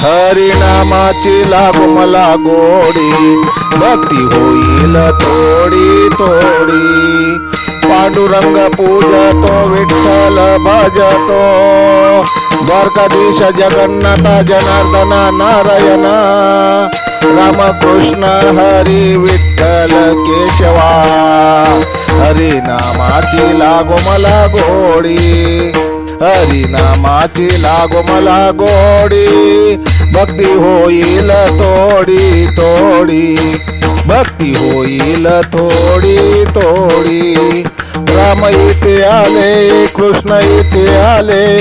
हरिनामाची लागो मला गोडी, भक्ती होईल थोडी थोडी. पांडुरंग पूजतो, विठ्ठल भजतो, द्वारकाधीश जगन्नाथ जनार्दन नारायण, रामकृष्ण हरी विठ्ठल केशवा. हरिनामाची लागो मला गोडी, हरिनामाची लागो मला गोडी, भक्ती होईल थोडी थोडी, भक्ती होईल थोडी थोडी. राम इथे आले, कृष्ण इथे आले,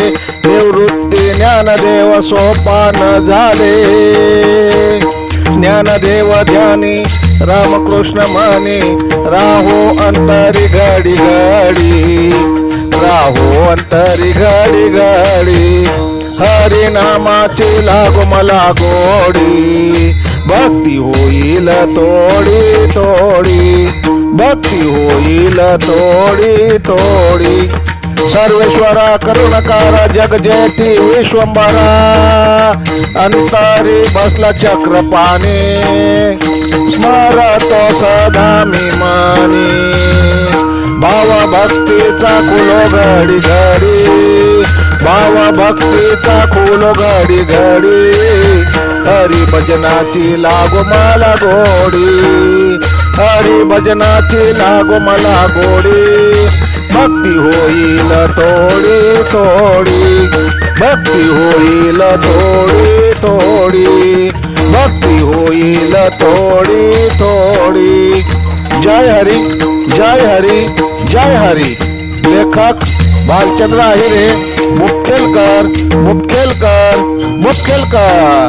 निवृत्ती ज्ञानदेव सोपान झाले. ज्ञानदेव ध्यानी रामकृष्ण म्हणे, राहो अंतरी घडी घडी, राहो अंतरी घडी घडी. हरिनामाची लागो मला गोडी, भक्ती होईल थोडी थोडी, भक्ती होईल थोडी थोडी. सर्वेश्वरा करुणकारा जगजेती विश्वंभरा, अंतरी बसला चक्रपाणी, स्मरतो सदा मी मनी. भाव भक्तीचा खुलो घडी घडी, भाव भक्तीचा खुलो घडी घडी. हरी भजनाची लागो मला गोडी, हरी भजनाची लागो मला गोडी, भक्ती होईल थोडी थोडी, भक्ती होईल थोडी थोडी, भक्ती होईल थोडी थोडी. जय हरी जय हरी जय हरी. लेखक भालचंद्र आहिरे, मुखेलकर मुखेलकर मुखेलकर.